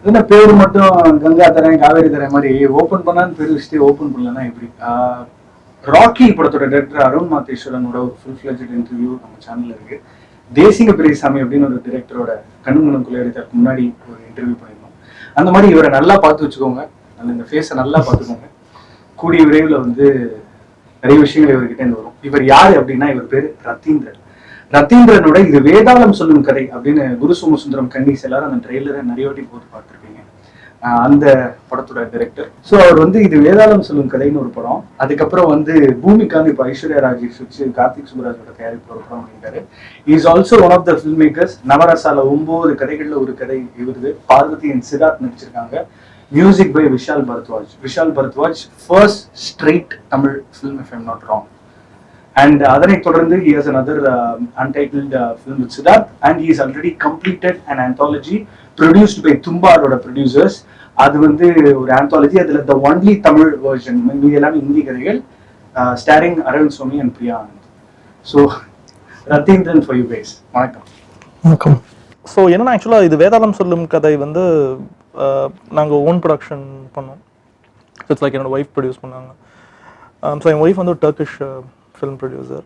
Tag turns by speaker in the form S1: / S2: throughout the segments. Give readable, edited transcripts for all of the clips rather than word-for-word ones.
S1: என்ன பேர் மட்டும் கங்கா தரேன் காவேரி தரேன் மாதிரி ஓப்பன் பண்ணான்னு பேர் வச்சுட்டு ஓப்பன் பண்ணலன்னா எப்படி? ராக்கி படத்தோட டைரக்டர் அருண் மாதேஸ்வரனோட ஒரு ஃபுல் ஃபிளெஜ்ட் இன்டர்வியூ நம்ம சேனல்ல இருக்கு. தேசிக பெரியசாமி அப்படின்னு ஒரு டைரக்டரோட கண்ணுங்குணம் கொள்ளையடித்ததுக்கு முன்னாடி ஒரு இன்டர்வியூ பண்ணியிருந்தோம். அந்த மாதிரி இவரை நல்லா பார்த்து வச்சுக்கோங்க, இந்த ஃபேஸை நல்லா பார்த்துக்கோங்க. கூடிய விரைவில் வந்து நிறைய விஷயங்கள் இவர்கிட்ட இருந்து வரும். இவர் யாரு அப்படின்னா, இவர் பேரு ரத்தீந்திரன். ரத்தீந்திரனோட இது வேதாளம் சொல்லும் கதை அப்படின்னு குரு சோமசுந்தரம் கன்னிஸ் எல்லாரும் அந்த ட்ரெய்லரை நிறைய வாட்டி போட்டு பார்த்துருப்பீங்க. அந்த படத்தோட டைரக்டர். ஸோ அவர் வந்து இது வேதாளம் சொல்லும் கதைன்னு ஒரு படம், அதுக்கப்புறம் வந்து பூமிக்காந்து இப்போ ஐஸ்வர்யா ராஜேஷ் வச்சு கார்த்திக் சுப்ராஜோட தயாரிப்பு ஒரு படம் பண்ணிட்டாரு. Is also one of the film makers. நவரசால 9 கதைகள்ல ஒரு கதை இவருது. பார்வதி அண்ட் சித்தார்த் நடிச்சிருக்காங்க. Music by Vishal Bhardwaj. Vishal Bhardwaj first straight Tamil film if I'm not wrong. And அதனைத் தொடர்ந்து he has another untitled film with Siddharth, and he has already completed an anthology produced by தும்பாரோட producers. அது வந்து ஒரு anthology, அதுல the only Tamil version, மீதி எல்லாமே இந்தி கதைகள், starring Aravind Swami and Priya Anand. So Ratheendran for you guys. வணக்கம்.
S2: வணக்கம். ஸோ என்னன்னா, ஆக்சுவலாக இது வேதாளம் சொல்லும் கதை வந்து நாங்கள் ஓன் ப்ரொடக்ஷன் பண்ணோம். இட்ஸ் லைக் என்னோட ஒய்ஃப் ப்ரொடியூஸ் பண்ணாங்க. ஸோ என் ஒய்ஃப் வந்து ஒரு டர்க்கிஷ் ஃபிலிம் ப்ரொடியூசர்.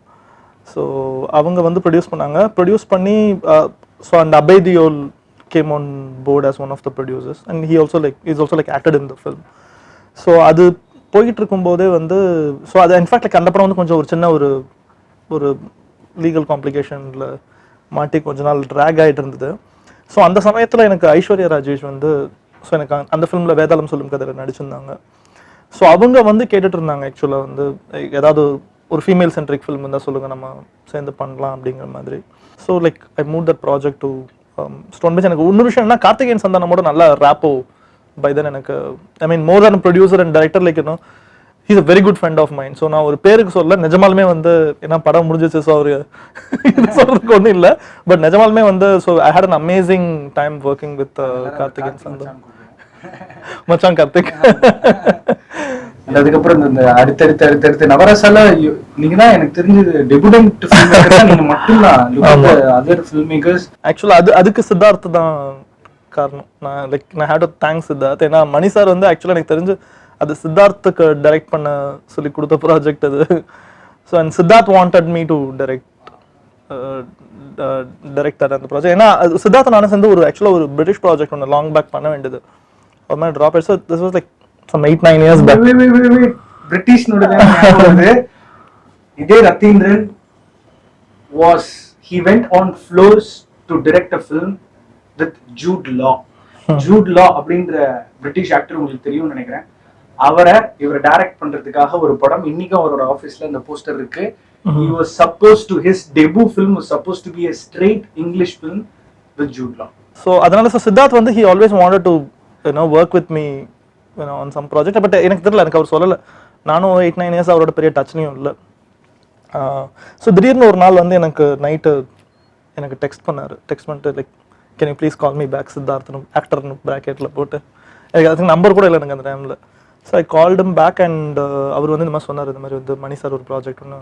S2: ஸோ அவங்க வந்து ப்ரொடியூஸ் பண்ணி ஸோ அந்த Abhay Deol came on board as one of the producers, and he also like acted in the film. So அது போயிட்டு இருக்கும்போதே வந்து ஸோ அது இன்ஃபேக்ட் லைக் அந்த படம் வந்து கொஞ்சம் ஒரு சின்ன ஒரு லீகல் காம்ப்ளிகேஷனில் மாட்டி கொஞ்ச நாள் ட்ராக் ஆகிட்டு இருந்தது. ஸோ அந்த சமயத்தில் எனக்கு ஐஸ்வர்யா ராஜேஷ் வந்து ஸோ எனக்கு அந்த ஃபிலிமில் வேதாளம் சொல்லும் கதையில் நடிச்சிருந்தாங்க. ஸோ அவங்க வந்து கேட்டுட்டு இருந்தாங்க, ஆக்சுவலாக வந்து ஏதாவது ஒரு ஃபீமேல் சென்ட்ரிக் ஃபிலிம் இருந்தால் சொல்லுங்கள், நம்ம சேர்ந்து பண்ணலாம் அப்படிங்கிற மாதிரி. So like I move that project to stone page. எனக்கு இன்னொரு விஷயம் என்ன, கார்த்திகேயன் சந்தானமோட நல்லா ரேப்போ பை தென் எனக்கு, I mean more than producer and director, like you know he's a very good friend of mine. So நான் ஒரு பேருக்கு சொல்ல, நிஜமாலுமே வந்து ஏன்னா படம் முடிஞ்சிச்சு, ஸோ அவர் சொல்றதுக்கு ஒன்றும் இல்லை, பட் நிஜமாலுமே வந்து so I had an amazing time working with Karthikeyan Santhan. மச்சான் கார்த்திக்.
S1: அதுக்கப்புறம் இந்த அடுத்தடுத்து நவரசால நீங்க தான் எனக்கு தெரிஞ்சது டெபியூட்டன்ட் ஃபில்ம் மேக்கர் நீங்க மட்டும்தான். அதர் ஃபில்ம் மேக்கர்ஸ்
S2: ஆக்சுவலா அதுக்கு சித்தார்த் தான் காரணம். நான் ஹேட் டு தேங்க் சித்தார்த். ஏன்னா மணி சார் வந்து ஆக்சுவலா எனக்கு தெரிஞ்சு அது சித்தார்த்துக்கு டைரக்ட் பண்ண சொல்லி கொடுத்த ப்ராஜெக்ட் அது. So and Siddharth wanted me to direct அந்த ப்ராஜெக்ட். ஏன்னா சித்தார்த் நானும் சேர்ந்து ஒரு ஆக்சுவலாக ஒரு பிரிட்டிஷ் ப்ராஜெக்ட் ஒன்று லாங் பேக் பண்ண வேண்டியது. ஒரு மாதிரி ட்ராப் ஆயிடுச்சு. This was like some 8-9 years back.
S1: British இதே Ratheendran he went on floors to direct a film with Jude Law. Jude Law அப்படின்ற பிரிட்டிஷ் ஆக்டர் உங்களுக்கு தெரியும்னு நினைக்கிறேன். இவரை டைரக்ட் பண்றதுக்காக ஒரு படம் இன்னைக்கும் அவரோட ஆபீஸ்ல அந்த போஸ்டர் இருக்கு. He was supposed to, his debut film was supposed to be a straight English film with Jude Law.
S2: So அதனால சித்தார்த் வந்து he always wanted to work with me on some project. But எனக்கு தெரியல, எனக்கு அவர் சொல்லலை. நானும் 8-9 years அவரோட பெரிய டச்லையும் இல்லை. ஸோ திடீர்னு ஒரு நாள் வந்து எனக்கு நைட்டு எனக்கு டெக்ஸ்ட் பண்ணிட்டு like can you please call me back சித்தார்த்னு ஆக்டர்னு ப்ராக்கெட்டில் போட்டு, எனக்கு அதுக்கு நம்பர் கூட இல்லை எனக்கு அந்த டைமில். So I called him back and அவர் வந்து இந்த மாதிரி சொன்னார், இந்த மாதிரி வந்து மணி சார் ஒரு ப்ராஜெக்ட் ஒன்று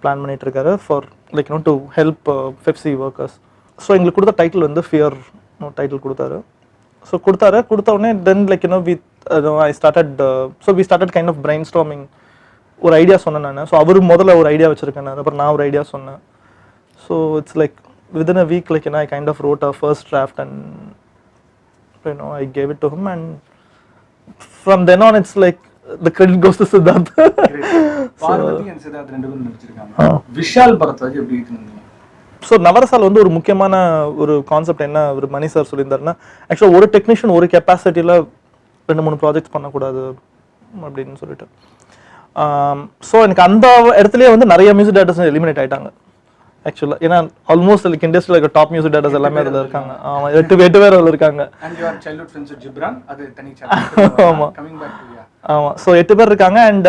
S2: பிளான் பண்ணிட்டு இருக்காரு for like to help FEFSI workers. So எங்களுக்கு கொடுத்த டைட்டில் வந்து ஃபியர் டைட்டில் கொடுத்தாரு. ஸோ கொடுத்த உடனே then like I started kind of brainstorming. ஒரு ஐடியா சொன்னேன் நான். ஸோ அவர் முதல்ல ஒரு ஐடியா வச்சிருக்கேன், அப்புறம் நான் ஒரு ஐடியா சொன்னேன். So it's like within a week, like I kind of wrote a first draft and I gave it to him, and from then on it's like the credit goes to Siddharth.
S1: Parvathy and Siddharth ரெண்டு பேரும் நடிச்சிருக்காங்க. விஷால் பரத்வாஜ் எப்படி இருக்குன்னு.
S2: So நவரசால வந்து ஒரு முக்கியமான ஒரு concept என்ன ஒரு மணி சார் சொல்லியிருந்தாருன்னா, ஆக்சுவலாக ஒரு டெக்னீஷியன் ஒரு கெப்பாசிட்டியில் 2-3 ப்ராஜெக்ட்ஸ் பண்ணக்கூடாது அப்படின்னு சொல்லிட்டு. ஸோ எனக்கு அந்த இடத்துலயே வந்து நிறைய மியூசிக் டேரக்டர்ஸ் எலிமினேட் ஆயிட்டாங்க ஆக்சுவலாக. ஏன்னா ஆல்மோஸ்ட் லைக் இண்டஸ்ட்ரியில் இருக்க டாப் மியூசிக் டேரக்டர்ஸ் எல்லாமே அதில் இருக்காங்க. ஆமாம், 8 பேர் அதில் இருக்காங்க. ஆமாம், ஸோ 8 பேர் இருக்காங்க. அண்ட்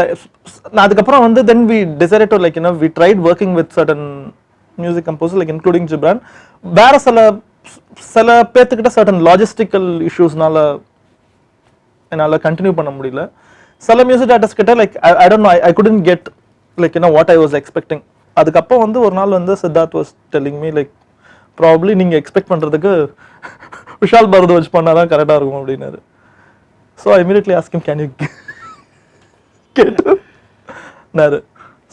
S2: நான் அதுக்கப்புறம் வந்து then we decided to like we tried working with certain music composer like including Ghibran. வேற சில பேர்த்துக்கிட்ட சர்டன் லாஜிஸ்டிக்கல் இஷ்யூஸ்னால என்னால் கண்டினியூ பண்ண முடியல. சில மியூசிக் டேரக்டர்ஸ் கிட்ட like I don't know, I couldn't get like what I was expecting. அதுக்கப்புறம் வந்து ஒரு நாள் வந்து Siddharth was telling me like probably நீங்கள் எக்ஸ்பெக்ட் பண்ணுறதுக்கு விஷால் பரத்வாஜ் பண்ணாதான் கரெக்டாக இருக்கும் அப்படின்னாரு. So I immediately ask him can you கேட்டுனாரு.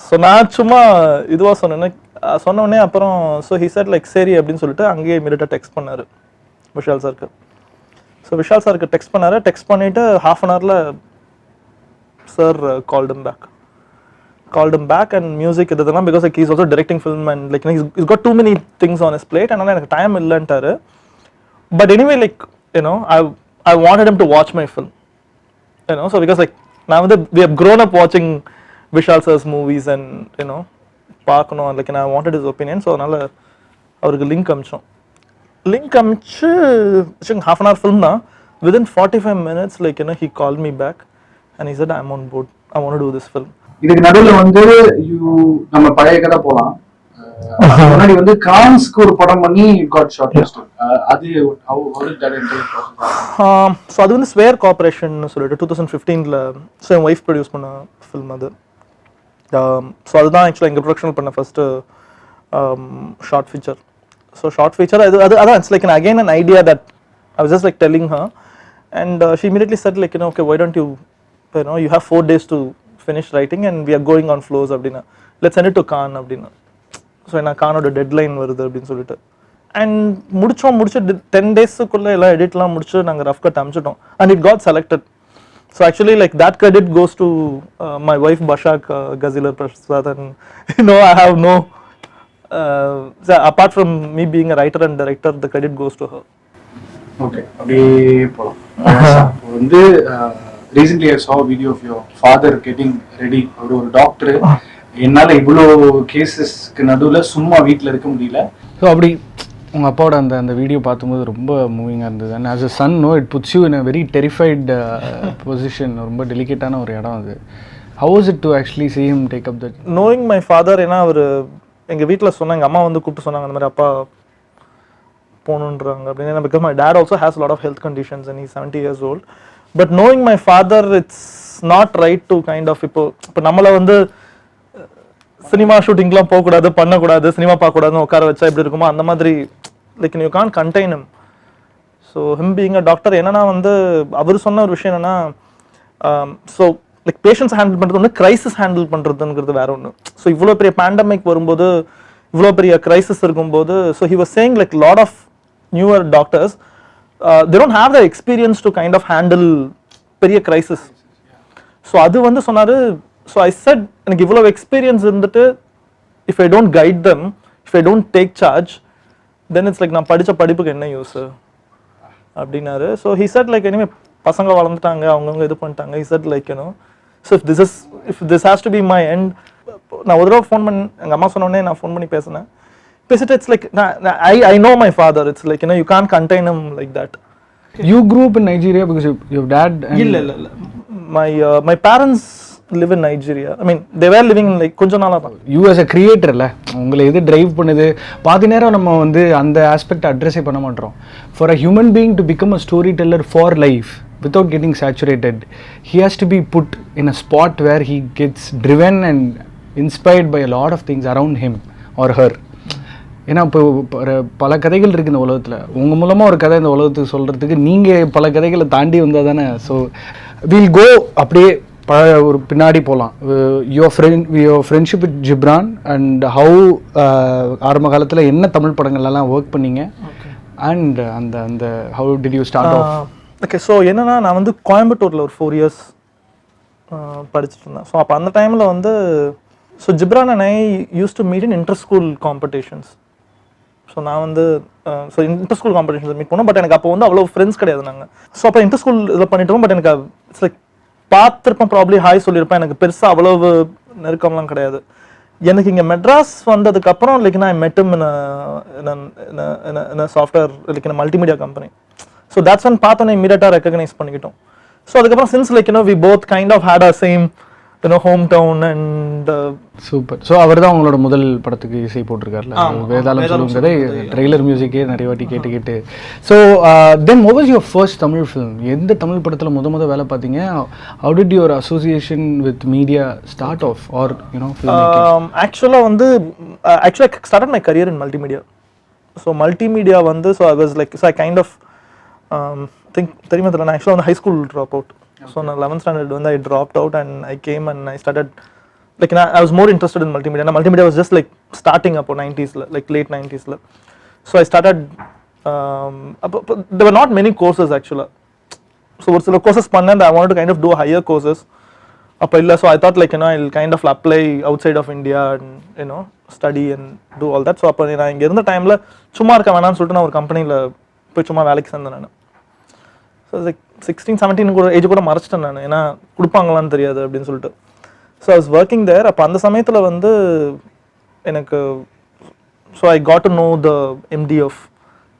S2: ஸோ நான் சும்மா இதுவாக சொன்ன உடனே அப்புறம் ஸோ ஹி செட் லைக் சரி அப்படின்னு சொல்லிட்டு அங்கேயே இமீடியட்டாக டெக்ஸ்ட் பண்ணாரு விஷால் சாருக்கு. ஸோ விஷால் சாருக்கு டெக்ஸ்ட் பண்ணாரு. டெக்ஸ்ட் பண்ணிட்டு half an hourல sir called him back and music இதெல்லாம் because like he's also directing film and like he's got too many things on his plate and எனக்கு time இல்லைன்ட்டாரு. But anyway, like, you know, I wanted him to watch my film, you know, so because like now we have grown up watching Vishal sir's movies and, you know, பார்க்கணும் like and I wanted his opinion. So அதனால அவருக்கு link அமிச்சு half an hour film தான். Within 45 minutes like, you know, he called me back and he said I'm on board, I want to do this film.
S1: இதுக்கு நடுவுல வந்து நம்ம பழைய கதை போலாம். முன்னாடி வந்து கான்ஸ்க்கு ஒரு படம் பண்ணி காட் ஷார்ட் லிஸ்ட். அது how did that enter process?
S2: So அது வந்து ஸ்வேர் கார்பரேஷன் சொல்லிட்டு 2015ல ஸோ என் ஒய்ஃப் ப்ரொடியூஸ் பண்ண ஃபில்ம் அது. ஸோ அதுதான் ஆக்சுவலாக எங்கள் ப்ரொடக்ஷனில் பண்ண first short feature. So short feature அதான் it's like again an idea that I was just like telling her and she immediately said like, you know, okay, why don't you know, you have 4 days to finish writing and we are going on flows அப்படின்னா, let's send it to Khan அப்படின்னா. So நான் கானோட deadline வருது அப்படின்னு சொல்லிட்டு and முடிச்சு 10 டேஸுக்குள்ளே எல்லாம் எடிட்லாம் முடிச்சு நாங்கள் ரஃப் கட் அமிச்சிட்டோம் and it got selected. So actually like that credit goes to my wife பஷாக் கசிலர் Prasad and you know I have no apart from me being a writer and director, the credit goes to her.
S1: Okay, அப்படியே போலாம். வந்து recently I saw a video of your father getting ready. அவர் ஒரு doctor. என்னால இவ்வளோ கேசஸ்க்கு நடுவில் சும்மா வீட்டில் இருக்க முடியல.
S3: ஸோ அப்படி உங்கள் அப்பாவோட அந்த வீடியோ பார்க்கும்போது ரொம்ப மூவிங்காக இருந்தது. And as a son no it puts you in a very terrified position. ரொம்ப டெலிகேட்டான ஒரு இடம் அது. How was it to actually see him take up that?
S2: Knowing my father, ஏன்னா அவர் எங்கள் வீட்டில் சொன்னாங்க, எங்கள் அம்மா வந்து கூப்பிட்டு சொன்னாங்க அந்த மாதிரி அப்பா போகணுன்றாங்க அப்படின்னு. Because my dad also has lot of health conditions and he's 70 years old. But knowing my father, it's not right to kind of இப்போ நம்மளை வந்து சினிமா ஷூட்டிங்லாம் போகக்கூடாது, பண்ணக்கூடாது, சினிமா பார்க்கக்கூடாதுன்னு உட்கார வச்சா எப்படி இருக்குமோ அந்த மாதிரி like you can contain him. So him being a doctor என்னன்னா வந்து அவர் சொன்ன ஒரு விஷயம் என்னன்னா, ஸோ லைக் பேஷண்ட்ஸ் ஹேண்டில் பண்ணுறது ஒன்று, கிரைசிஸ் ஹேண்டில் பண்ணுறதுங்கிறது வேற ஒன்று. ஸோ இவ்வளோ பெரிய பேண்டமிக் வரும்போது, இவ்வளோ பெரிய கிரைசிஸ் இருக்கும்போது, so he was saying like lot of newer doctors they don't have the experience to kind of handle பெரிய கிரைசிஸ். ஸோ அது வந்து சொன்னாரு. ஸோ ஐ செட் எனக்கு இவ்வளோ எக்ஸ்பீரியன்ஸ் இருந்துட்டு if I don't guide them, if I don't take charge, then it's like நான் படித்த படிப்புக்கு என்ன யூஸ் அப்படின்னாரு. ஸோ ஹி செட் லைக் இனிமேல் பசங்க வளர்ந்துட்டாங்க, அவங்கவுங்க இது பண்ணிட்டாங்க. He said like you know, so if this has to be my end. நான் ஒரு தடவை ஃபோன் பண்ணி எங்கள் அம்மா சொன்னோடனே நான் ஃபோன் பண்ணி பேசினேன். பேசிட்டு it's like I know my father. It's like, you know, you can't contain him like that.
S3: You grew up in Nigeria because your dad and
S2: இல்ல my parents live in Nigeria. I mean they were living in like கொஞ்ச நாளா தான்.
S3: You as a creator ல உங்களை எது drive பண்ணுது பாதி நேரம் நம்ம வந்து அந்த ஆஸ்பெக்ட் அட்ரஸே பண்ண மாட்டோம். For a human being to become a storyteller for life without getting saturated, he has to be put in a spot where he gets driven and inspired by a lot of things around him or her. ஏன்னா இப்போ பல கதைகள் இருக்குது இந்த உலகத்தில். உங்கள் மூலமாக ஒரு கதை இந்த உலகத்துக்கு சொல்கிறதுக்கு நீங்கள் பல கதைகளை தாண்டி வந்தால் தானே. ஸோ வில் கோ அப்படியே ஒரு பின்னாடி போகலாம். Your friendship with Ghibran and how ஆரம்ப காலத்தில் என்ன தமிழ் படங்கள்லாம் ஒர்க் பண்ணீங்க அண்ட் அந்த how did you start off?
S2: Okay, so என்னன்னா நான் வந்து கோயம்புத்தூரில் ஒரு 4 years படிச்சுட்டு இருந்தேன். ஸோ அப்போ அந்த டைமில் வந்து so Ghibran and I use to meet in inter school competitions. So நான் வந்து so inter school competitions meet பண்ணோம். பட் எனக்கு அப்போ வந்து அவ்வளோ ஃப்ரெண்ட்ஸ் கிடையாது நாங்கள். ஸோ அப்போ இன்டர் ஸ்கூல் இதில் பண்ணிட்டோம். பட் எனக்கு இட்ஸ் லைக் பார்த்துருப்பேன், ப்ராப்ளி ஹாய் சொல்லியிருப்பேன். எனக்கு பெருசாக அவ்வளவு நெருக்கம்லாம் கிடையாது. எனக்கு இங்கே மெட்ராஸ் வந்ததுக்கப்புறம் லைக் நான் மெட்டும் software like multimedia company. So that's one பார்த்தோன்னே இமீடியட்டாக ரெக்கக்னைஸ் பண்ணிக்கிட்டோம். ஸோ அதுக்கப்புறம் since like we both kind of had a same home town and
S3: super. So அவர் தான் உங்களோட முதல் படத்துக்கு இசை போட்டிருக்காருல, வேதாளம் சொல்லுங்கிறதே ட்ரெய்லர் மியூசிக்கே நிறைய வாட்டி கேட்டு. So then what was your first Tamil film? எந்த தமிழ் படத்தில் முத வேலை பார்த்தீங்க? How did your association with media start off or you know?
S2: ஆக்சுவலாக வந்து started my career in multimedia. So multimedia வந்து so I was like so I kind of think தெரியுமா தெரியல, நான் ஆக்சுவலாக வந்து high school drop out. So நான் 11th standard வந்து I dropped out and I came and I started like I was more interested in multimedia. And multimedia was just like starting up in 90s, like late 90s. So I started, there were not many courses actually. So ஒரு சில courses பண்ணேன், I wanted to kind of do higher courses. அப்போ இல்லை, so I thought like I'll kind of apply outside of India and study and do all that. So அப்போ நான் இங்கே இருந்த டைமில் சும்மா இருக்க வேணாம்னு சொல்லிட்டு நான் ஒரு கம்பெனியில் போய் சும்மா வேலைக்கு சேர்ந்தேன் நான். ஸோ லைக் 16-17 கூட ஏஜ் கூட மறைச்சிட்டேன் நான், ஏன்னா கொடுப்பாங்களான்னு தெரியாது அப்படின்னு சொல்லிட்டு. So I was working there. அப்போ அந்த சமயத்தில் வந்து எனக்கு, so I got to know the MD of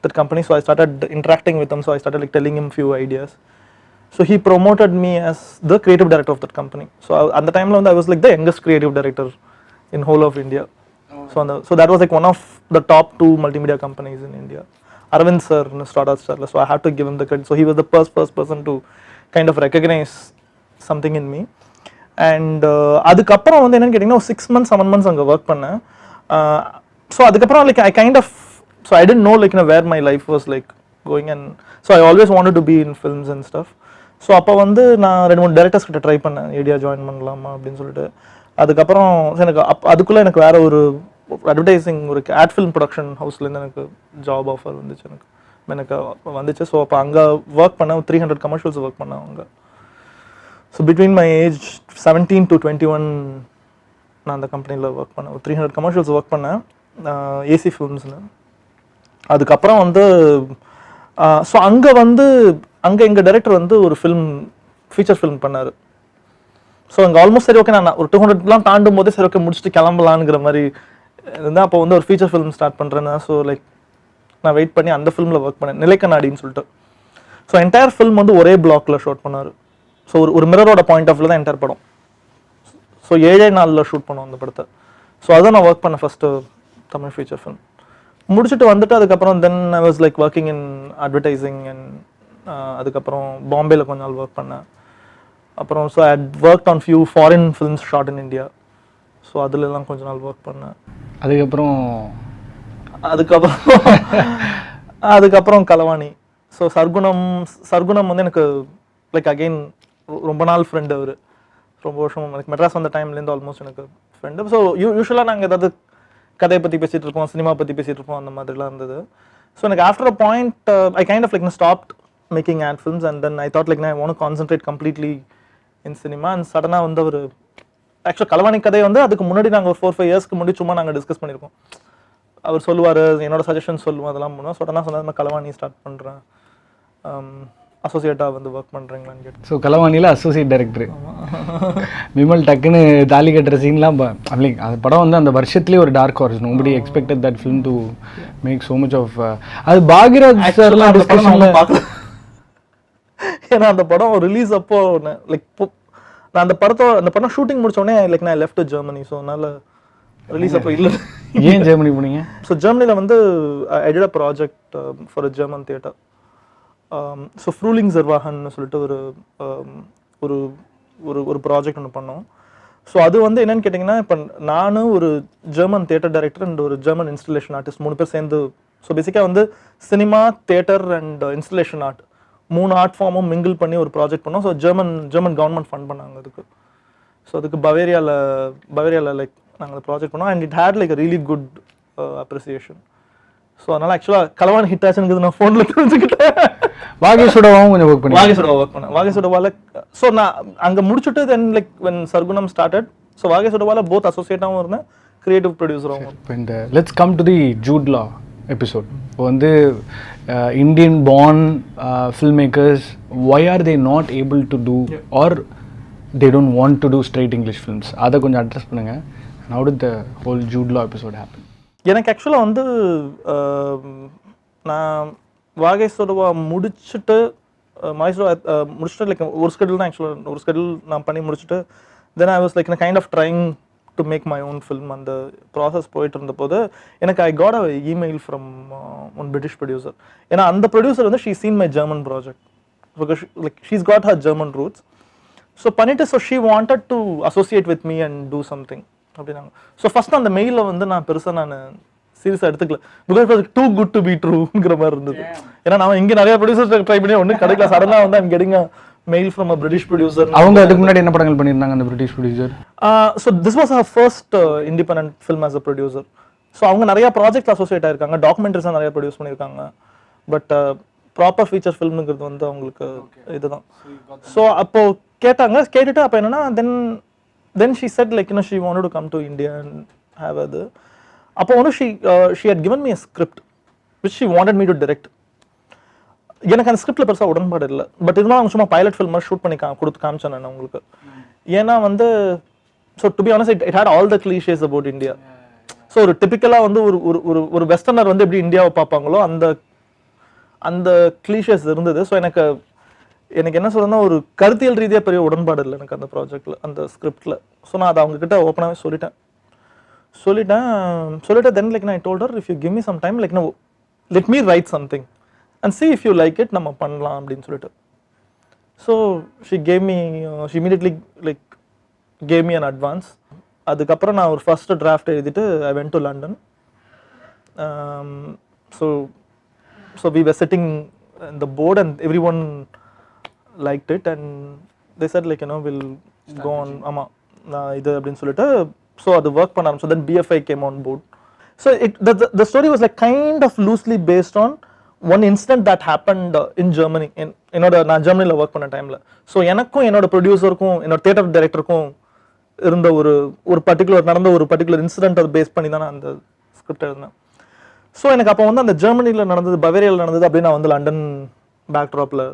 S2: that company. So I started interacting with them. So I started like telling him few ideas. So he promoted me as the creative director of that company. So at the time I was like the youngest creative director in whole of India. So that was like one of the top 2 multimedia companies in India. Arvind sir started sir. So I had to give him the credit. So he was the first person to kind of recognize something in me. And அதுக்கப்புறம் வந்து என்னன்னு கேட்டிங்கன்னா 6 months 7 months அங்கே work பண்ணேன். So அதுக்கப்புறம் like I kind of, so I didn't know like where my life was like going, and so I always wanted to be in films and stuff. So அப்போ வந்து நான் 2-3 directors கிட்ட try பண்ணேன், idea join பண்ணலாமா அப்படின்னு சொல்லிட்டு. அதுக்கப்புறம் எனக்கு அதுக்குள்ளே எனக்கு வேறு ஒரு அட்வர்டைசிங், ஒரு ஆட் ஃபிலிம் ப்ரொடக்ஷன் ஹவுஸ்லேருந்து எனக்கு ஜாப் ஆஃபர் வந்துச்சு, எனக்கு வந்துச்சு. ஸோ அப்போ அங்கே ஒர்க் பண்ணேன், 300 கமர்ஷியல்ஸ் ஒர்க் பண்ணேன் அங்கே. So between my age 17 to 21 நான் அந்த கம்பெனியில் ஒர்க் பண்ணேன். 300 கமர்ஷியல்ஸ் ஒர்க் பண்ணேன், ஏசி ஃபிலிம்ஸ்னு. அதுக்கப்புறம் வந்து ஸோ அங்கே எங்கள் டைரக்டர் வந்து ஒரு ஃபீச்சர் ஃபிலிம் பண்ணார். ஸோ அங்கே ஆல்மோஸ்ட் சரி ஓகே, நான் ஒரு 200 தாண்டும் போதே சரி ஓகே முடிச்சுட்டு கிளம்பலான்ங்கிற மாதிரி இருந்தால் அப்போ வந்து ஒரு ஃபீச்சர் ஃபிலிம் ஸ்டார்ட் பண்ணுறேன்னா. ஸோ லைக் நான் வெயிட் பண்ணி அந்த ஃபிலிமில் ஒர்க் பண்ணேன், நிலைக்கண்ணாடின்னு சொல்லிட்டு. ஸோ என்டையர் ஃபிலிம் வந்து ஒரே பிளாக்ல ஷூட் பண்ணார். ஸோ ஒரு மிரரோட பாயிண்ட் ஆஃப் வியூ தான் என்டையர் படம். ஸோ 7 நாளில் ஷூட் பண்ணோம் அந்த படத்தை. ஸோ அதான் நான் ஒர்க் பண்ணேன் ஃபஸ்ட்டு தமிழ் ஃபீச்சர் ஃபிலிம். முடிச்சுட்டு வந்துட்டு அதுக்கப்புறம் then I was like working in advertising and அதுக்கப்புறம் பாம்பேல கொஞ்ச நாள் ஒர்க் பண்ணேன். அப்புறம் so I work on few foreign films shot in India. So அதுலலாம் கொஞ்ச நாள் ஒர்க் பண்ணேன். அதுக்கப்புறம் கலவாணி. ஸோ சர்க்குணம் வந்து எனக்கு லைக் அகெயின் ரொம்ப நாள் ஃப்ரெண்டு. அவர் ரொம்ப வருஷம் எனக்கு மெட்ராஸ் வந்த டைம்லேருந்து ஆல்மோஸ்ட் எனக்கு ஃப்ரெண்டு. ஸோ யூஸ்வலாக நாங்கள் ஏதாவது கதையை பற்றி பேசிகிட்டு இருப்போம், சினிமா பற்றி பேசிகிட்டு இருப்போம், அந்த மாதிரிலாம் இருந்தது. ஸோ எனக்கு after a point I kind of like stopped making ad films and then I thought like I want to concentrate completely in cinema. And சடனாக வந்து ஒரு ஆக்சுவலாக கலவாணி கதை வந்து அதுக்கு முன்னாடி நாங்கள் ஒரு 4-5 இயர்ஸ்க்கு முன்னாடி சும்மா நாங்கள் டிஸ்கஸ் பண்ணியிருக்கோம். அவர் சொல்லுவார், என்னோட சஜஷன் சொல்லுவோம், அதெல்லாம் பண்ணுவோம். சடனாக சொன்னால் நான் கலவாணி ஸ்டார்ட் பண்ணுறேன், அசோசியேட்டாக வந்து ஒர்க் பண்ணுறீங்களான்னு கேட்டு.
S3: ஸோ கலவாணியில் அசோசியேட் டைரக்டர் விமல் டக்குன்னு தாலி கட்டுற சீன்லாம் லைக் அந்த படம் வந்து அந்த வருஷத்துலேயே ஒரு dark horror. Nobody expected that film to make so much of. அது பாக்யராஜ் சார்லாம் டிஸ்கஷனில் பார்க்கல.
S2: ஏன்னா அந்த படம் ரிலீஸ் அப்போ லைக் நான் அந்த படம் ஷூட்டிங் முடிச்சோடனே லைக் நான் லெஃப்ட் ஜெர்மனி. ஸோ அதனால ரிலீஸ் அப்போ இல்லை.
S3: ஏன் ஜெர்மனி போனீங்க?
S2: ஸோ ஜெர்மனியில் வந்து I did a project for a German theatre. So ஃப்ரூலிங் ஜெர்வாகன்னு சொல்லிட்டு ஒரு ஒரு ஒரு ப்ராஜெக்ட் ஒன்று பண்ணோம். ஸோ அது வந்து என்னன்னு கேட்டிங்கன்னா, இப்போ நானும் ஒரு ஜெர்மன் தியேட்டர் டைரக்டர் அண்ட் ஒரு ஜெர்மன் இன்ஸ்டலேஷன் ஆர்டிஸ்ட் 3 பேர் சேர்ந்து, ஸோ பேசிக்காக வந்து cinema, theatre and installation art 3 art ஃபார்மும் மிங்கிள் பண்ணி ஒரு ப்ராஜெக்ட் பண்ணோம். ஸோ ஜெர்மன் கவர்மெண்ட் ஃபண்ட் பண்ணாங்க அதுக்கு. ஸோ அதுக்கு பவேரியாவில் லைக் நாங்கள் ப்ராஜெக்ட் பண்ணோம் and it had like a really good appreciation. So அதனால் ஆக்சுவலாக கலவாணி ஹிட் ஆச்சுன்னு நான் ஃபோனில் தெரிஞ்சுக்கிட்டேன்.
S3: வாகேஷோடவாவும் கொஞ்சம் ஒர்க் பண்ணேன்.
S2: ஒர்க் பண்ணேன் வாகேஷோடவாவில். ஸோ நான் அங்கே முடிச்சுட்டு then like when Sargunam started, so வாகேஷோடவாவில் போத் அசோசியேட்டாகவும் இருந்தேன், கிரியேட்டிவ் ப்ரொடியூசராகவும்.
S3: இப்போ இந்த let's come to the Jude Law episode. இப்போ வந்து Indian born film makers, why are they not able to do or they don't want to do straight English films? அதை கொஞ்சம் அட்ரஸ் பண்ணுங்கள். How did the whole Jude Law episode happen?
S2: எனக்கு ஆக்சுவலாக வந்து நான் வாகேஷோடவா முடிச்சுட்டு முடிச்சுட்டு லைக் ஒரு ஸ்கெடியூல் தான் ஆக்சுவலாக ஒரு ஸ்கெடியூல் நான் பண்ணி முடிச்சுட்டு then I was like kind of trying to make my own film. அந்த ப்ராசஸ் போயிட்டு இருந்தபோது எனக்கு I got a email from one British producer. ஏன்னா அந்த ப்ரொடியூசர் வந்து she seen my German project because like she's got her German roots. So பண்ணிட்டு so she wanted to associate with me and do something அப்படின்னாங்க. So first அந்த மெயிலில் வந்து நான் பெருசாக சீரியஸாக எடுத்துக்கல because too good to be ட்ரூங்கிற மாதிரி இருந்தது. ஏன்னா நான் இங்கே நிறைய ப்ரொடியூசர்ஸ் ட்ரை பண்ணி ஒன்றும் கிடைக்கல. சடனாக வந்து I'm getting mail from a British producer.
S3: அவங்க அதுக்கு முன்னாடி என்ன படங்கள் பண்ணியிருந்தாங்க அந்த British producer?
S2: So this was her first independent film as a producer. So அவங்க நிறைய ப்ராஜெக்ட் அசோசியேட் ஆயிருக்காங்க, டாக்குமெண்ட்ரிஸாக நிறைய ப்ரொடியூஸ் பண்ணியிருக்காங்க. பட் ப்ராப்பர் ஃபீச்சர் ஃபில்முங்கிறது வந்து அவங்களுக்கு இதுதான். ஸோ அப்போ கேட்டுட்டு அப்போ என்னன்னா then she said like she wanted to come to India and have அது. அப்போ வந்து she had given me a script which she wanted me to direct. எனக்கு அந்த ஸ்கிரிப்ட்ல பெருசாக உடன்பாடு இல்லை. பட் இருந்தாலும் அவங்க சும்மா பைலட் ஃபில்ம் மாதிரி ஷூட் பண்ணி கொடுத்து காமிச்சேன் நான் உங்களுக்கு. ஏன்னா வந்து so to be honest it had all the cliches about India. So ஒரு டிபிக்கலாக வந்து ஒரு வெஸ்டர்னர் வந்து எப்படி இந்தியாவை பார்ப்பாங்களோ அந்த கிளீஷேஸ் இருந்தது. ஸோ எனக்கு என்ன சொல்றதுன்னா ஒரு கருத்தியல் ரீதியாக பெரிய உடன்பாடு இல்லை எனக்கு அந்த ப்ராஜெக்ட்ல, அந்த ஸ்கிரிப்ட்ல. ஸோ நான் அதை அவங்க கிட்ட ஓப்பனாகவே சொல்லிட்டேன். தென் லைக் நான் told her if you give me some time like no let me write something and see if you like it நம்ம பண்ணலாம் அப்படின்னு சொல்லிட்டு. So she immediately like gave me an advance. அதுக்கப்புறம் நான் ஒரு ஃபர்ஸ்ட் டிராஃப்ட் எழுதிட்டு I went to London. So we were sitting in the board and everyone liked it and they said like we'll go on. ஆமா நான் இது அப்படின்னு சொல்லிட்டு so அது ஒர்க் பண்ண ஆரம்பிச்சோம். Then BFI came on board. So the story was like kind of loosely based on one incident that happened in Germany. நான் ஜெர்மனியில் ஒர்க் பண்ண டைமில் ஸோ எனக்கும் என்னோட ப்ரொடியூசருக்கும் என்னோட தியேட்டர் டைரக்டருக்கும் இருந்த ஒரு பர்டிகுலர் இன்சிடென்ட் அதை பேஸ் பண்ணி தான் நான் அந்த ஸ்கிரிப்ட் எழுதினேன். ஸோ எனக்கு அப்போ வந்து அந்த ஜெர்மனியில் நடந்தது, பவேரியாவில் நடந்தது அப்படின்னு நான் வந்து லண்டன் பேக்ட்ராப்பில்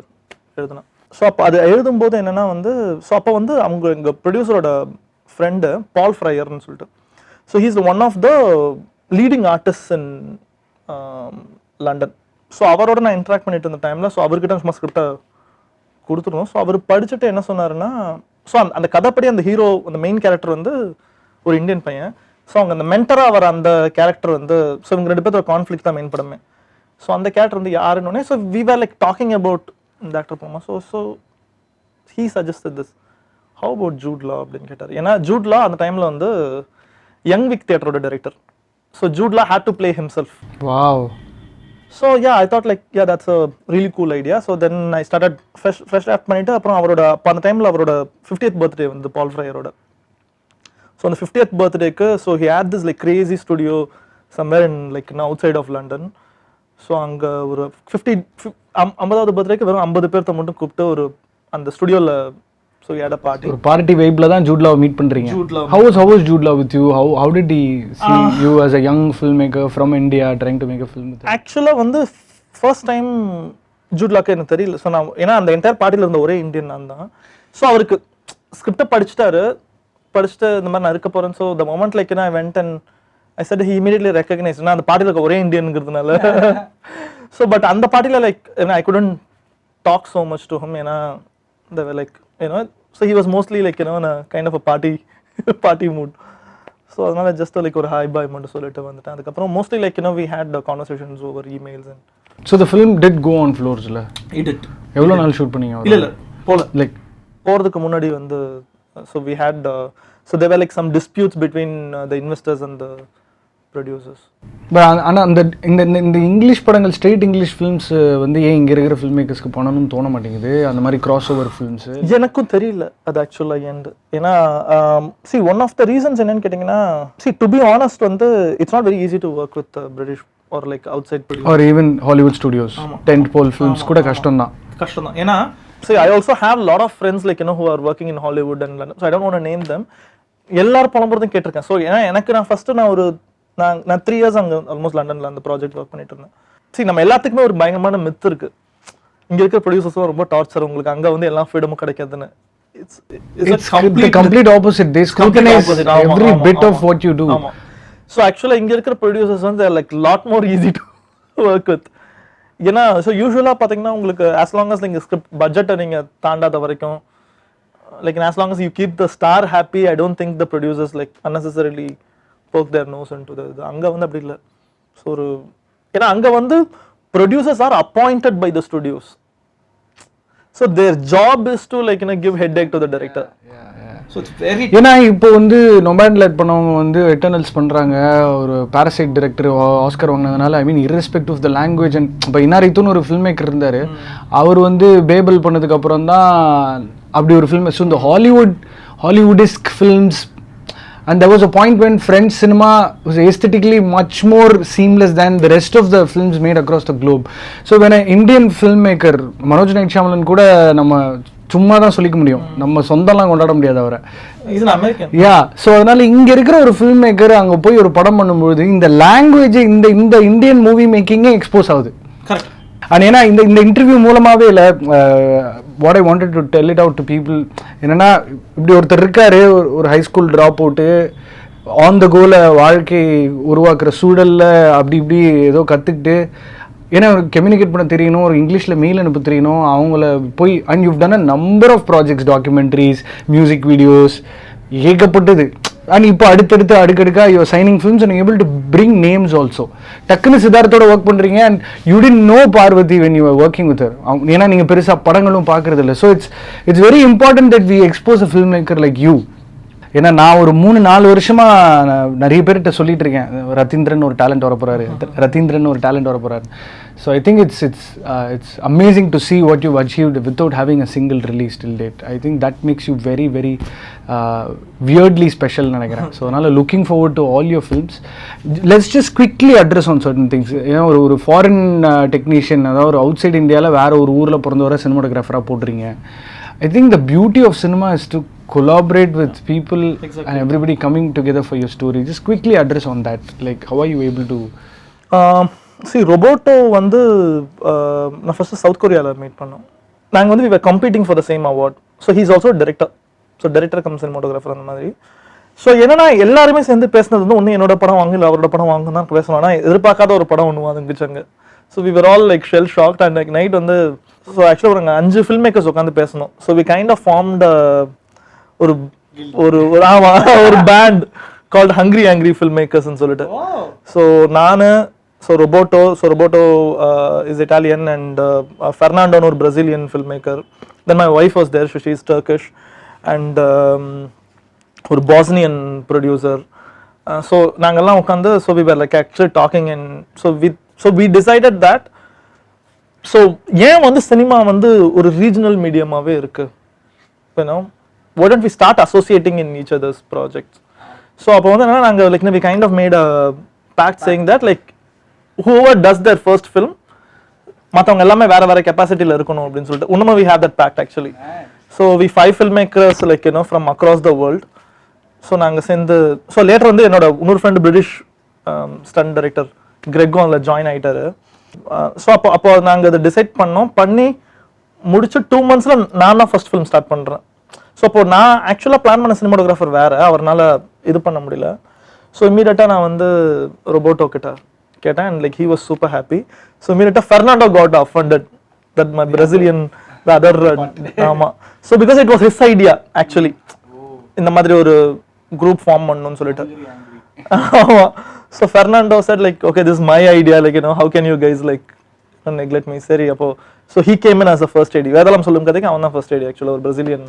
S2: எழுதினேன். ஸோ அப்போ அது எழுதும்போது என்னென்னா வந்து ஸோ அப்போ வந்து அவங்க எங்கள் ப்ரொடியூசரோட ஃப்ரெண்டு பால் ஃப்ரையர்னு சொல்லிட்டு, so he's one of the leading artist in London. So அவரோட நான் இன்ட்ராக்ட் பண்ணிட்டு இருந்த டைமில் ஸோ அவர்கிட்ட சும்மா ஸ்கிரிப்டை கொடுத்துருந்தோம். ஸோ அவர் படிச்சுட்டு என்ன சொன்னாருன்னா ஸோ அந்த கதைப்படி அந்த ஹீரோ அந்த மெயின் கேரக்டர் வந்து ஒரு இந்தியன் பையன். ஸோ அவங்க அந்த மென்டராக வர அந்த கேரக்டர் வந்து ஸோ இவங்க 2 பேர் கான்ஃப்ளிக் தான் மெயின் படமே. ஸோ அந்த கேரக்டர் வந்து யாருன்னு so we were like talking about இந்த ஆக்டர் போமா. So he suggested this how about Jude Law அப்படின்னு கேட்டார். ஏன்னா ஜூட் லா அந்த டைமில் வந்து யங் விக் தியேட்டரோட director. So Jude Law had to play himself.
S3: Wow.
S2: So yeah, I thought like yeah that's a really cool idea. So then I started fresh draft பண்ணிட்டு அப்புறம் அவரோட அந்த டைம்ல அவரோட 50th birthday வந்து பால் ஃப்ரையரோட. So அந்த 50th birthday-க்கு so he had this like crazy studio somewhere in like outside of London. So அங்க ஒரு 50th birthday-க்கு வெறும் 50 பேர்த்த மட்டும் கூப்பிட்டு ஒரு அந்த ஸ்டுடியோல so he had a party.
S3: ஒரு பார்ட்டி வைப்ல தான் ஜூட் லாவை மீட் பண்றீங்க. How was Jude Law with you? How did he see you as a young filmmaker from India trying to make a film with him?
S2: Actually வந்து first time Jude lock எனக்கு தெரியல. So நான் ஏன்னா அந்த entire பார்ட்டியில் இருந்த ஒரே Indian நான் தான். ஸோ அவருக்கு ஸ்கிரிப்டை படிச்சுட்டு இந்த மாதிரி நான் இருக்க போறேன். So the moment like I went and I set he immediately recognise. நான் அந்த பார்ட்டியில் இருக்க ஒரே இந்தியனுங்கிறதுனால. ஸோ பட் அந்த பார்ட்டியில் like I couldn't talk so much to him. ஏன்னா like so he was mostly like in a kind of a party mood. So அதனால just like ஒரு ஹாய் பாய் மட்டும் சொல்லிட்டு வந்துட்டேன். அதுக்கப்புறம் mostly like we had conversations over emails and
S3: so the film did go on floors la.
S2: It did.
S3: எவ்வளவு நாள் shoot பண்ணீங்க?
S2: இல்ல போல like போறதுக்கு முன்னாடி வந்து so we had so there were like some disputes between the investors and the producers.
S3: But ஆனா இந்த இங்கிலீஷ் படங்கள் ஸ்ட்ரெயிட் இங்கிலீஷ் ஃபிலிம்ஸ் வந்து ஏன் இங்க இருக்கிற ஃபில்ம் மேக்கர்ஸ்க்கு பண்ணணும்னு தோண மாட்டேங்குது? அந்த மாதிரி கிராஸ் ஓவர் ஃபிலிம்ஸ்
S2: எனக்கும் தெரியல அது ஆக்சுவலா ஏன்னா see one of the reasons என்னன்னு கேட்டிங்கன்னா see to be honest வந்து it's not very easy to work with British or like outside producers
S3: or even Hollywood studios. tent pole films கூட கஷ்டம் தான்
S2: ஏன்னா see I also have a lot of friends like who are working in Hollywood and London, so I don't want to name them. எல்லாரும் புலம்புறதும் கேட்டிருக்கேன். So ஏன்னா எனக்கு நான் first நான் 3 years அங்கே ஆல்மோஸ்ட் லண்டனில் அந்த ப்ராஜெக்ட் ஒர்க் பண்ணிட்டு இருந்தேன். சரி நம்ம எல்லாத்துக்குமே ஒரு பயங்கரமான மித் இருக்கு, இங்கே இருக்கிற ப்ரொடியூசர்ஸும் ரொம்ப டார்ச்சர், உங்களுக்கு அங்கே வந்து எல்லா ஃப்ரீடமும் கிடைக்காதுன்னு.
S3: It's the complete opposite. They scrutinize every bit of what you do.
S2: So actually இங்கே இருக்கிற ப்ரொடியூசர்ஸ் வந்து like lot more easy to work with. ஏன்னா ஸோ யூஸ்வலாக பார்த்தீங்கன்னா உங்களுக்கு as long as நீங்கள் ஸ்கிரிப்ட் பட்ஜெட்டை நீங்கள் தாண்டாத வரைக்கும் like as long as you keep the star happy, I don't think the producers like unnecessarily poke their nose into the அங்க வந்து அப்படி இல்ல. ஸோ ஒரு ஏன்னா அங்க வந்து producers are appointed by the studios, so their job is to like give headache to the director.
S1: So it's very.
S3: ஏன்னா இப்போ வந்து நொமேட்லேட் பண்ணவங்க வந்து எட்டர்னல்ஸ் பண்ணுறாங்க, ஒரு பாரசைட் டைரக்டர் ஆஸ்கர் வாங்கினதுனால. I mean irrespective of the language. And இப்போ இன்னாரித்துன்னு ஒரு ஃபில்ம் மேக்கர் இருந்தார், அவர் வந்து பேபிள் பண்ணதுக்கப்புறம் தான் அப்படி ஒரு ஃபில்ம். ஸோ இந்த ஹாலிவுடிஸ்க் films. And there was a point when French cinema was aesthetically much more seamless than the rest of the films made across the globe. So when an Indian filmmaker, Manoj Naik கூட நம்ம சும்மா தான் சொல்லிக்க முடியும், நம்ம சொந்தம்லாம் கொண்டாட முடியாது அவரை. யா. ஸோ அதனால இங்கே இருக்கிற ஒரு ஃபில்ம் மேக்கர் அங்கே போய் ஒரு படம் பண்ணும்பொழுது இந்த லாங்குவேஜ், இந்த இந்தியன் மூவி மேக்கிங்கே எக்ஸ்போஸ் ஆகுது. அண்ட் ஏன்னா இந்த இன்டர்வியூ மூலமாகவே இல்லை, what I wanted to tell it out to people என்னென்னா, இப்படி ஒருத்தர் இருக்காரு, ஒரு high school drop out, on the கோல வாழ்க்கை உருவாக்குற சூழலில் அப்படி இப்படி ஏதோ கற்றுக்கிட்டு, ஏன்னா கம்யூனிகேட் பண்ண தெரியணும், ஒரு இங்கிலீஷில் மெயில் அனுப்ப தெரியணும், அவங்கள போய். And you've done a number of projects, documentaries, music videos, ஏகப்பட்டது. அண்ட் இப்போ அடுக்கடுக்கா you're signing films and able to bring names also. டக்குன்னு சித்தார்த்தோட ஒர்க் பண்ணுறீங்க and you did know Parvathy when you are working with her. ஏன்னா நீங்கள் பெருசாக படங்களும் பார்க்குறது இல்லை. So it's very important that we expose a film maker like you. ஏன்னா நான் ஒரு 3-4 வருஷமாக நிறைய பேர்கிட்ட சொல்லிட்டு இருக்கேன், ரத்தீந்திரன் ஒரு டேலண்ட் வர போகிறாரு. So I think it's amazing to see what you've achieved without having a single release till date. I think that makes you very very weirdly special நினைக்கிறேன். ஸோ அதனால் looking forward to all your films. Let's just quickly address on certain things. ஏன்னா ஒரு foreign technician, அதாவது ஒரு out side இந்தியாவில் வேறு ஒரு ஊரில் பிறந்தவரை சினிமாட்டோகிராஃபராக போட்டுறீங்க. I think the beauty of cinema is to collaborate with people. Exactly. And everybody coming together for your story. Just quickly address on that. Like, how are you able to...
S2: See, Roboto வந்து நான் first south கொரியாவில் meet பண்ணோம். நாங்கள் வந்து we were competing for the same award. So he is also a director. So director comes cinematographer அந்த மாதிரி. So என்னன்னா எல்லாருமே சேர்ந்து பேசினது வந்து ஒன்று என்னோட படம் வாங்க இல்லை அவரோட படம் வாங்க தான் பேசணும். ஆனால் எதிர்பார்க்காத ஒரு படம் ஒன்று வந்துச்சுங்க. So we were all like shell shocked and like night வந்து ஸோ ஆக்சுவலாக ஒரு 5 ஃபில்ம் மேக்கர்ஸ் உட்காந்து பேசணும். So we kind of formed ஒரு band called Hungry Angry Filmmakers ன்னு சொல்லிட்டு. So Roboto is Italian and Fernando ஒரு Brazilian filmmaker. Then my wife was there, she is Turkish, and ஒரு Bosnian producer. So நாங்கெல்லாம் உட்காந்து so we were like actually talking and so we decided that so ஏன் வந்து cinema வந்து ஒரு regional மீடியமாவே இருக்கு, you know, why don't we start associating in each other's projects. So அப்போ வந்து என்னன்னா நாங்கள் like we kind of made a pact saying that like whoever does their first film மற்றவங்க எல்லாமே வேற கெப்பாசிட்டியில் இருக்கணும் அப்படின்னு சொல்லிட்டு இன்னும் we have that pact actually. So we 5 filmmakers like you know from across the world. So நாங்கள் சேர்ந்து so later வந்து என்னோட இன்னொரு ஃப்ரெண்டு பிரிட்டிஷ் ஸ்டன் டைரக்டர் கிரெக்கும் அதில் ஜாயின் ஆகிட்டாரு. ஸோ அப்போ நாங்கள் அதை டிசைட் பண்ணி முடிச்சு 2 months நான் தான் ஃபர்ஸ்ட் ஃபிலிம் ஸ்டார்ட் பண்ணுறேன். ஸோ அப்போ நான் ஆக்சுவலாக பிளான் பண்ண சினிமாட்டோகிராஃபர் வேறு, அவரால் இது பண்ண முடியல. ஸோ இம்மீடியட்டாக நான் வந்து ரொபோட்டோ கிட்ட கேட்டேன் and like he was super happy. So immediately Fernando got offended that my Brazilian the other ஆமா. So because it was his idea actually இந்த மாதிரி ஒரு group form பண்ணனும்னு சொல்லிட்டு. ஆமா. So Fernando said like okay this is my idea like you know how can you guys like neglect me. சரி அப்போ so he came in as a first AD. வேதாளம் சொல்லும் கதைக்கு அவன் தான் first AD actually ஒரு Brazilian.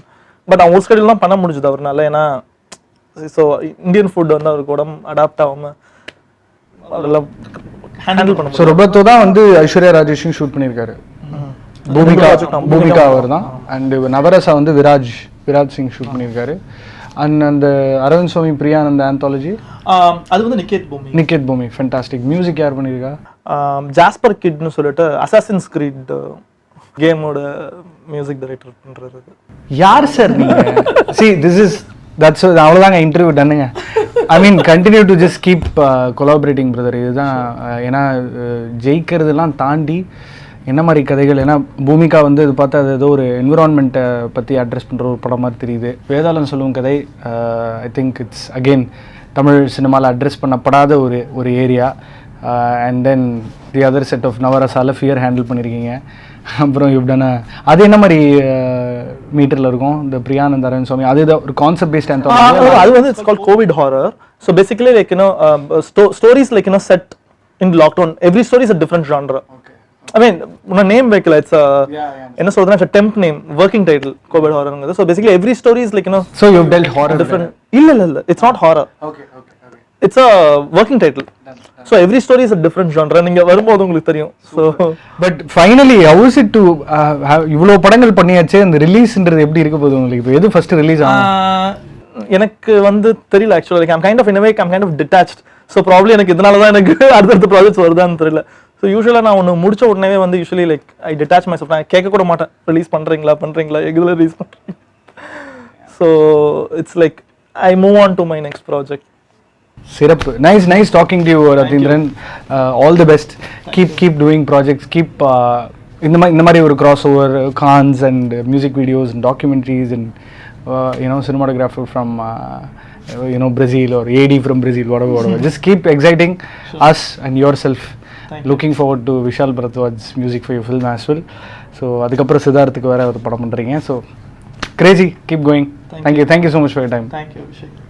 S2: பட் அவன் schedule தான் பண்ண முடிஞ்சது அவர்னால. ஏன்னா ஸோ இந்தியன் ஃபுட் வந்து அவருக்கு உடம்பு அடாப்ட் ஆகாம அதெல்லாம் ஹேண்டில் பண்ண.
S3: ஸோ ரொபோட்டோ தான் வந்து ஐஸ்வர்யா ராஜேஷும் ஷூட் பண்ணியிருக்காரு. பூமிகா அவர் தான். அண்ட் நவரசா வந்து விராஜ் சிங் ஷூட் பண்ணியிருக்காரு. அண்ட் அந்த அரவிந்த் சுவாமி பிரியானந்த ஆந்தாலஜி
S2: அது வந்து நிக்கேத் பூமி ஃபென்டாஸ்டிக். மியூசிக் யார் பண்ணியிருக்கா? ஜாஸ்பர் கிட்னு சொல்லிட்டு அசாசின்ஸ் கிரீட் கேமோட மியூசிக் டைரக்டர் பண்றாரு.
S3: யார் சார் நீங்க? See this is that's அவ்வளோதாங்க இன்டர்வியூ டன்னுங்க. I mean continue to just keep collaborating brother. இதுதான் ஏன்னா ஜெயிக்கிறதுலாம் தாண்டி என்ன மாதிரி கதைகள். ஏன்னா பூமிகா வந்து இது பார்த்தா அது ஏதோ ஒரு என்விரான்மெண்ட்டை பற்றி அட்ரஸ் பண்ணுற ஒரு படம் மாதிரி தெரியுது. வேதாளம் சொல்லும் கதை I think it's again Tamil சினிமாவில் அட்ரஸ் பண்ணப்படாத ஒரு area. And then the other set of நவரசால ஃபியர் ஹேண்டில் பண்ணியிருக்கீங்க. அப்புறம் இப்படின்னா அது என்ன மாதிரி மீட்டரில் இருக்கும் இந்த பிரியானந்த அரவிந்த் சுவாமி? அது ஒரு கான்செப்ட் பேஸ்ட் ஆந்தாலஜி.
S2: அது வந்து it's called Covid horror. So basically like you know stories like you know set in lockdown. Every story is a different genre. I mean, una name வைக்கல, it's a
S1: Yeah.
S2: என்ன சொல்றதுன்னா it's a temp name, working title, COVID horrorங்கிறது. So basically every story is like, you know,
S3: So you've dealt horror.
S2: different. இல்ல, it's not horror.
S1: Okay.
S2: It's a working title. So every story is a different genre. நீங்க வரும்போது உங்களுக்கு தெரியும். So
S3: but finally how is it to இவ்வளோ படங்கள் பண்ணியாச்சு, அந்த ரிலீஸ்ன்றது எப்படி இருக்க போகுது உங்களுக்கு? இப்போ எது ஃபர்ஸ்ட் ரிலீஸ் ஆகும்?
S2: எனக்கு வந்து தெரியல actually. Like I'm kind of in a way I'm kind of detached. So probably எனக்கு இதனால தான் எனக்கு அடுத்தடுத்த ப்ராஜெக்ட்ஸ் வருதான்னு தெரியல. ஸோ யூஸ்வலாக நான் ஒன்று முடிச்ச உடனே வந்து usually like I detach myself. நான் கேட்க கூட மாட்டேன், ரிலீஸ் பண்ணுறீங்களா எதில் ரிலீஸ் பண்ணுறீங்க. So it's like I move on to my next project.
S3: சிறப்பு. Nice talking to you Ratheendran. All the best. Keep doing projects. Keep இந்த மாதிரி ஒரு கிராஸ் ஓவர் கான்ஸ் and music videos and documentaries and cinematographer from Brazil or AD from Brazil, whatever. Just keep exciting us and yourself. Looking forward to Vishal Bharadwaj's music for your film as well. So adukapra Siddharthukku vera oru padam pandreenga. So crazy. Keep going. Thank you so much for your time.
S2: Thank you, Abhishek.